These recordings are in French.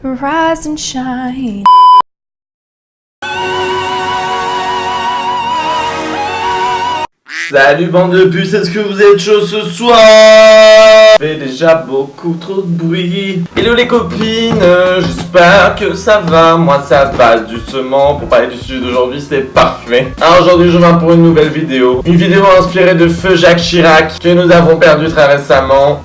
rise and shine. Salut bande de puces, est-ce que vous êtes chaud ce soir? Fait déjà beaucoup trop de bruit. Hello les copines, j'espère que ça va. Moi ça va doucement. Pour parler du sujet d'aujourd'hui, c'est parfait. Alors aujourd'hui je viens pour une nouvelle vidéo. Une vidéo inspirée de feu Jacques Chirac que nous avons perdu très récemment.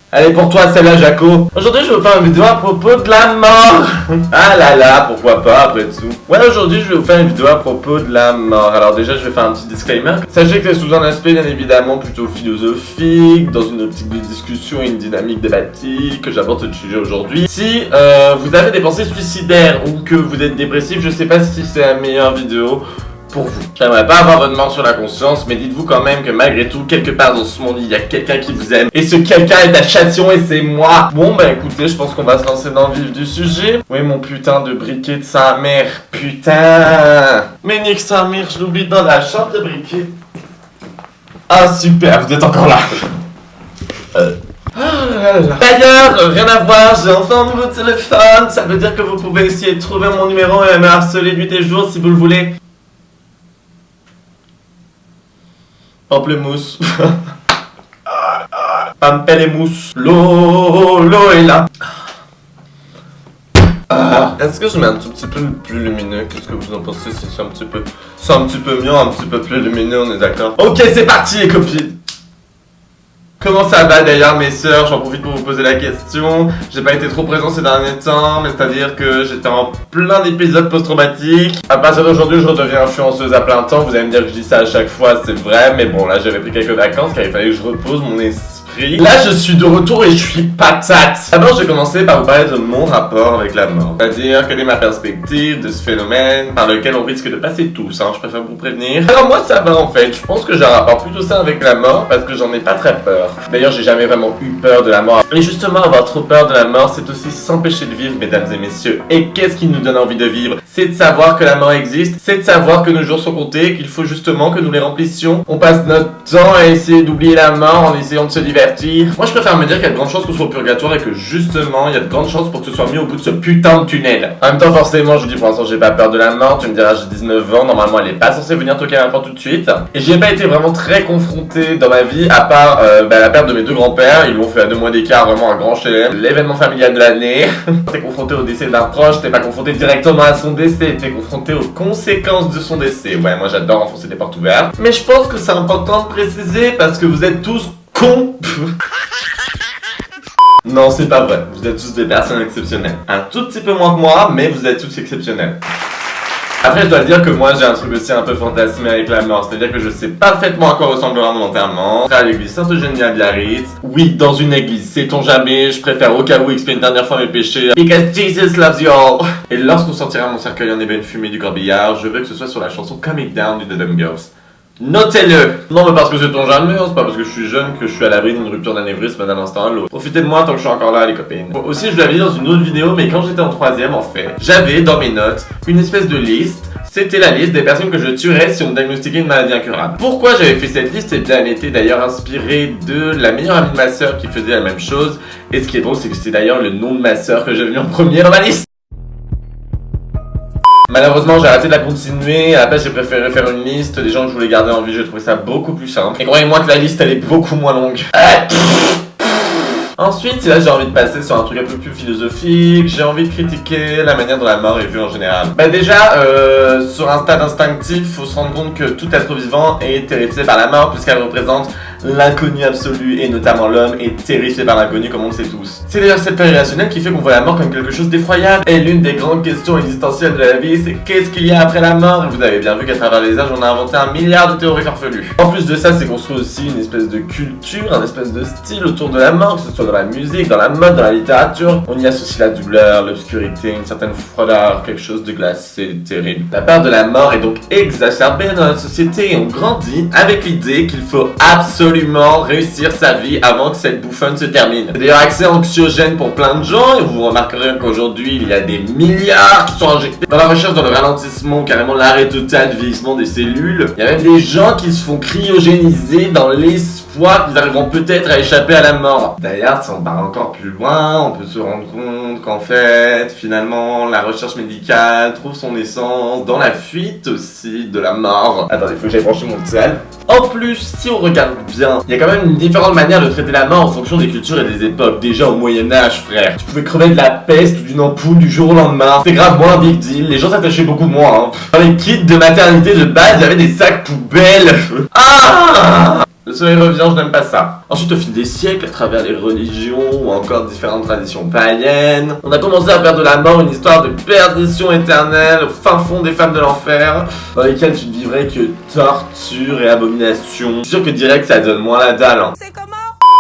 Allez pour toi celle-là Jaco. Aujourd'hui je vais vous faire une vidéo à propos de la mort. Ah là là, pourquoi pas après tout. Ouais, aujourd'hui je vais vous faire une vidéo à propos de la mort. Alors déjà je vais faire un petit disclaimer. Sachez que c'est sous un aspect bien évidemment plutôt philosophique, dans une optique de discussion et une dynamique débattue que j'aborde ce sujet aujourd'hui. Si vous avez des pensées suicidaires ou que vous êtes dépressif, je sais pas si c'est la meilleure vidéo pour vous. J'aimerais pas avoir votre mort sur la conscience, mais dites-vous quand même que malgré tout, quelque part dans ce monde, il y a quelqu'un qui vous aime. Et ce quelqu'un est à Châtillon et c'est moi. Bon bah écoutez, je pense qu'on va se lancer dans le vif du sujet. Oui mon putain de briquet de sa mère, putain. Mais nique sa mère, je l'oublie dans la chambre de briquet. Ah super, vous êtes encore là. D'ailleurs, rien à voir, j'ai enfin un nouveau téléphone. Ça veut dire que vous pouvez essayer de trouver mon numéro et me harceler nuit et jour si vous le voulez. Pamplemousse. Pamplemousse. L'eau est là. Est-ce que je mets un tout petit peu plus lumineux? Qu'est-ce que vous en pensez si c'est un petit peu mieux, un petit peu plus lumineux, on est d'accord? Ok, c'est parti les copines. Comment ça va d'ailleurs mes sœurs? J'en profite pour vous poser la question. J'ai pas été trop présent ces derniers temps, mais c'est-à-dire que j'étais en plein d'épisodes post-traumatiques. À partir d'aujourd'hui, je redeviens influenceuse à plein temps. Vous allez me dire que je dis ça à chaque fois, c'est vrai, mais bon, là j'avais pris quelques vacances car il fallait que je repose mon esprit. Là, je suis de retour et je suis patate. D'abord, je vais commencer par vous parler de mon rapport avec la mort. C'est-à-dire, quelle est ma perspective de ce phénomène par lequel on risque de passer tous, hein, je préfère vous prévenir. Alors moi, ça va en fait. Je pense que j'ai un rapport plutôt sain avec la mort parce que j'en ai pas très peur. D'ailleurs, j'ai jamais vraiment eu peur de la mort. Et justement, avoir trop peur de la mort, c'est aussi s'empêcher de vivre, mesdames et messieurs. Et qu'est-ce qui nous donne envie de vivre? C'est de savoir que la mort existe, c'est de savoir que nos jours sont comptés, qu'il faut justement que nous les remplissions. On passe notre temps à essayer d'oublier la mort en essayant de se divertir. Moi je préfère me dire qu'il y a de grandes chances qu'on soit au purgatoire et que justement il y a de grandes chances pour que ce soit mis au bout de ce putain de tunnel. En même temps forcément je vous dis pour l'instant j'ai pas peur de la mort, tu me diras j'ai 19 ans, normalement elle est pas censée venir toquer à la porte tout de suite. Et j'y ai pas été vraiment très confronté dans ma vie à part la perte de mes deux grands-pères, ils l'ont fait à 2 mois d'écart, vraiment un grand chelem. L'événement familial de l'année. T'es confronté au décès d'un proche, t'es pas confronté directement à son décès, t'es confronté aux conséquences de son décès. Ouais moi j'adore enfoncer des portes ouvertes. Mais je pense que c'est important de préciser parce que vous êtes tous con. Non, c'est pas vrai. Vous êtes tous des personnes exceptionnelles. Un tout petit peu moins que moi, mais vous êtes tous exceptionnels. Après, je dois dire que moi, j'ai un truc aussi un peu fantasmé avec la mort. C'est-à-dire que je sais parfaitement à quoi ressemblera mon enterrement. À l'église Sainte-Eugénie à Biarritz. Oui, dans une église, sait-on jamais. Je préfère au cas où expier une dernière fois mes péchés. Because Jesus loves you all. Et lorsqu'on sortira mon cercueil en ébène fumée du corbillard, je veux que ce soit sur la chanson Coming Down du The Dumb Girls. Notez-le! Non mais parce que c'est ton jamais, hein, c'est pas parce que je suis jeune que je suis à l'abri d'une rupture d'anévrisme d'un instant à l'autre. Profitez de moi tant que je suis encore là les copines. Bon, aussi je vous l'avais dit dans une autre vidéo, mais quand j'étais en 3ème en fait, j'avais dans mes notes une espèce de liste. C'était la liste des personnes que je tuerais si on me diagnostiquait une maladie incurable. Pourquoi j'avais fait cette liste? Eh bien elle était d'ailleurs inspirée de la meilleure amie de ma sœur qui faisait la même chose. Et ce qui est drôle c'est que c'est d'ailleurs le nom de ma sœur que j'avais mis en premier dans ma liste. Malheureusement j'ai arrêté de la continuer, à la place j'ai préféré faire une liste des gens que je voulais garder en vie, j'ai trouvé ça beaucoup plus simple. Et croyez-moi que la liste elle est beaucoup moins longue. Ensuite, là j'ai envie de passer sur un truc un peu plus philosophique, j'ai envie de critiquer la manière dont la mort est vue en général. Bah déjà, sur un stade instinctif, faut se rendre compte que tout être vivant est terrifié par la mort puisqu'elle représente l'inconnu absolu et notamment l'homme est terrifié par l'inconnu comme on le sait tous. C'est d'ailleurs cette peur irrationnelle qui fait qu'on voit la mort comme quelque chose d'effroyable. Et l'une des grandes questions existentielles de la vie, c'est qu'est-ce qu'il y a après la mort? Et vous avez bien vu qu'à travers les âges, on a inventé 1 milliard de théories farfelues. En plus de ça, c'est construit aussi une espèce de culture, un espèce de style autour de la mort, que ce soit dans la musique, dans la mode, dans la littérature. On y associe la douleur, l'obscurité, une certaine froideur, quelque chose de glacé, de terrible. La peur de la mort est donc exacerbée dans notre société et on grandit avec l'idée qu'il faut absolument réussir sa vie avant que cette bouffonne se termine. C'est d'ailleurs assez anxiogène pour plein de gens et vous remarquerez qu'aujourd'hui il y a des milliards qui sont injectés dans la recherche dans le ralentissement, carrément l'arrêt total du vieillissement des cellules. Il y a même des gens qui se font cryogéniser dans l'espoir espoir qu'ils arriveront peut-être à échapper à la mort. D'ailleurs, si on part encore plus loin, on peut se rendre compte qu'en fait, finalement, la recherche médicale trouve son essence dans la fuite aussi de la mort. Attendez, faut que j'aille brancher mon tel. En plus, si on regarde bien, il y a quand même une différente manière de traiter la mort en fonction des cultures et des époques. Déjà au Moyen-Âge, frère, tu pouvais crever de la peste ou d'une ampoule du jour au lendemain. C'était grave moins un big deal, les gens s'attachaient beaucoup moins. Hein. Dans les kits de maternité de base, il y avait des sacs poubelles. Ah! Le soleil revient, je n'aime pas ça. Ensuite, au fil des siècles, à travers les religions ou encore différentes traditions païennes, on a commencé à faire de la mort une histoire de perdition éternelle au fin fond des femmes de l'enfer, dans lesquelles tu ne vivrais que torture et abomination. C'est sûr que direct, ça donne moins la dalle. Hein. C'est comment?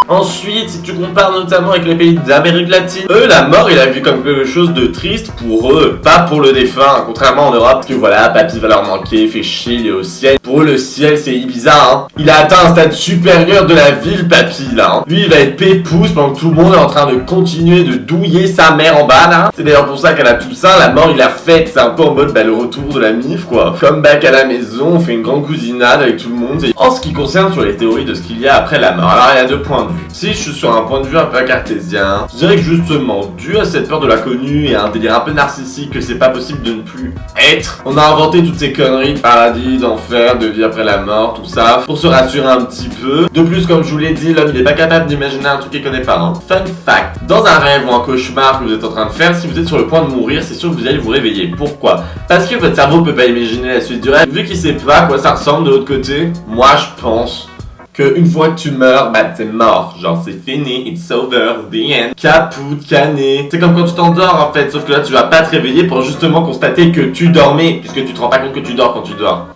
Ensuite, si tu compares notamment avec les pays d'Amérique latine, eux, la mort, il a vu comme quelque chose de triste pour eux, pas pour le défunt, contrairement en Europe, parce que voilà, papy va leur manquer, fait chier, il est au ciel. Pour eux, le ciel, c'est Ibiza, hein. Il a atteint un stade supérieur de la ville, papy, là, hein. Lui, il va être pépouze pendant que tout le monde est en train de continuer de douiller sa mère en bas, là. C'est d'ailleurs pour ça qu'elle a tout ça, la mort, il a fait, c'est un peu en mode, le retour de la mif, quoi. Come back à la maison, on fait une grande cousinade avec tout le monde. En ce qui concerne sur les théories de ce qu'il y a après la mort, alors il y a deux points de vue. Si je suis sur un point de vue un peu cartésien, je dirais que justement, dû à cette peur de l'inconnu et à un délire un peu narcissique que c'est pas possible de ne plus être, on a inventé toutes ces conneries de paradis, d'enfer, de vie après la mort, tout ça, pour se rassurer un petit peu. De plus, comme je vous l'ai dit, l'homme il est pas capable d'imaginer un truc qu'il connaît pas. Hein. Fun fact, dans un rêve ou un cauchemar que vous êtes en train de faire, si vous êtes sur le point de mourir, c'est sûr que vous allez vous réveiller. Pourquoi? Parce que votre cerveau peut pas imaginer la suite du rêve, vu qu'il sait pas à quoi ça ressemble de l'autre côté. Moi, je pense que une fois que tu meurs, t'es mort. Genre, c'est fini, it's over, the end. Caput, cané. C'est comme quand tu t'endors, en fait. Sauf que là, tu vas pas te réveiller pour justement constater que tu dormais. Puisque tu te rends pas compte que tu dors quand tu dors.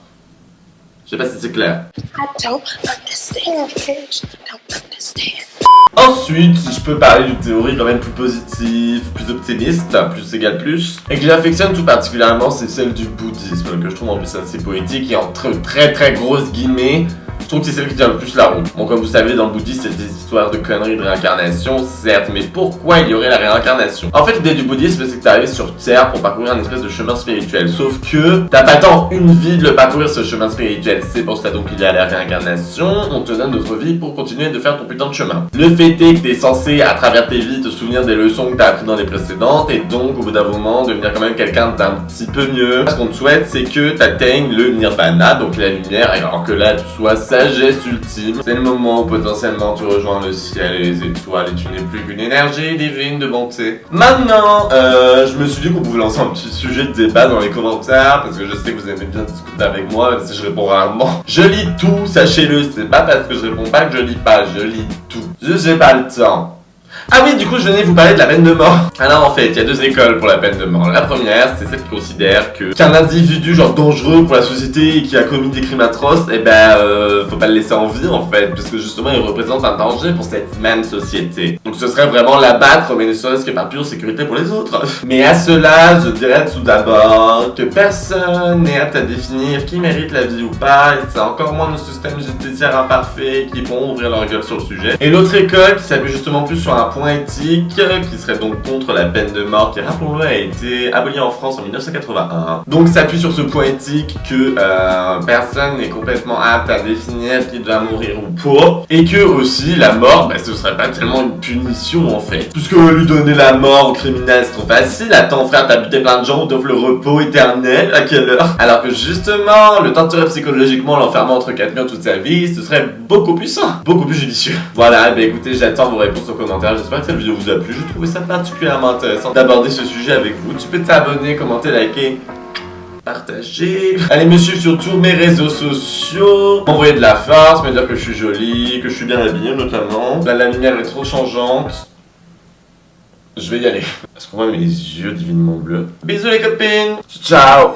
Je sais pas si c'est clair. I don't understand, bitch. I don't understand. Ensuite, si je peux parler d'une théorie quand même plus positive, plus optimiste, plus égale plus, et que j'affectionne tout particulièrement, c'est celle du bouddhisme, que je trouve en plus assez poétique et entre très grosses guillemets. Je trouve que c'est celle qui tient le plus la route. Bon, comme vous savez, dans le bouddhisme, c'est des histoires de conneries de réincarnation, certes, mais pourquoi il y aurait la réincarnation? En fait, l'idée du bouddhisme, c'est que t'es arrivé sur Terre pour parcourir un espèce de chemin spirituel. Sauf que t'as pas tant une vie de le parcourir, ce chemin spirituel. C'est pour ça donc qu'il y a la réincarnation. On te donne notre vie pour continuer de faire ton putain de chemin. Le fait est que t'es censé, à travers tes vies, te souvenir des leçons que t'as apprises dans les précédentes, et donc, au bout d'un moment, devenir quand même quelqu'un d'un petit peu mieux. Ce qu'on te souhaite, c'est que t'atteignes le nirvana, donc la lumière, alors que là, tu sois sagesse ultime. C'est le moment où potentiellement tu rejoins le ciel et les étoiles et tu n'es plus qu'une énergie divine de bonté. Maintenant, je me suis dit qu'on pouvait lancer un petit sujet de débat dans les commentaires parce que je sais que vous aimez bien discuter avec moi, même si je réponds rarement. Je lis tout, sachez-le, c'est pas parce que je réponds pas que je lis pas, je lis tout. Juste j'ai pas le temps. Ah oui, du coup, je venais vous parler de la peine de mort. Alors, en fait, il y a deux écoles pour la peine de mort. La première, c'est celle qui considère qu'un individu, genre, dangereux pour la société et qui a commis des crimes atroces, faut pas le laisser en vie, en fait, parce que justement, il représente un danger pour cette même société. Donc, ce serait vraiment l'abattre, mais ne serait-ce que par pure sécurité pour les autres. Mais à cela, je dirais tout d'abord que personne n'est apte à définir qui mérite la vie ou pas, et c'est encore moins nos systèmes judiciaires imparfaits qui vont ouvrir leur gueule sur le sujet. Et l'autre école, qui s'appuie justement plus sur un point éthique, qui serait donc contre la peine de mort, qui, rappelons-le, a été abolie en France en 1981. Donc s'appuie sur ce point éthique que personne n'est complètement apte à définir qui doit mourir ou pas, et que aussi la mort, ce serait pas tellement une punition en fait. Puisque lui donner la mort au criminel c'est trop facile, attends frère, t'as buté plein de gens, on t'offre le repos éternel, à quelle heure? Alors que justement, le torturer psychologiquement, l'enfermant entre 4 murs toute sa vie, ce serait beaucoup plus sain, beaucoup plus judicieux. Voilà, écoutez, j'attends vos réponses aux commentaires. J'espère que cette vidéo vous a plu. Je trouvais ça particulièrement intéressant d'aborder ce sujet avec vous. Tu peux t'abonner, commenter, liker, partager. Allez me suivre sur tous mes réseaux sociaux. M'envoyer de la force, me dire que je suis jolie, que je suis bien habillée notamment. Là, la lumière est trop changeante. Je vais y aller. Est-ce qu'on voit mes yeux divinement bleus? Bisous les copines. Ciao.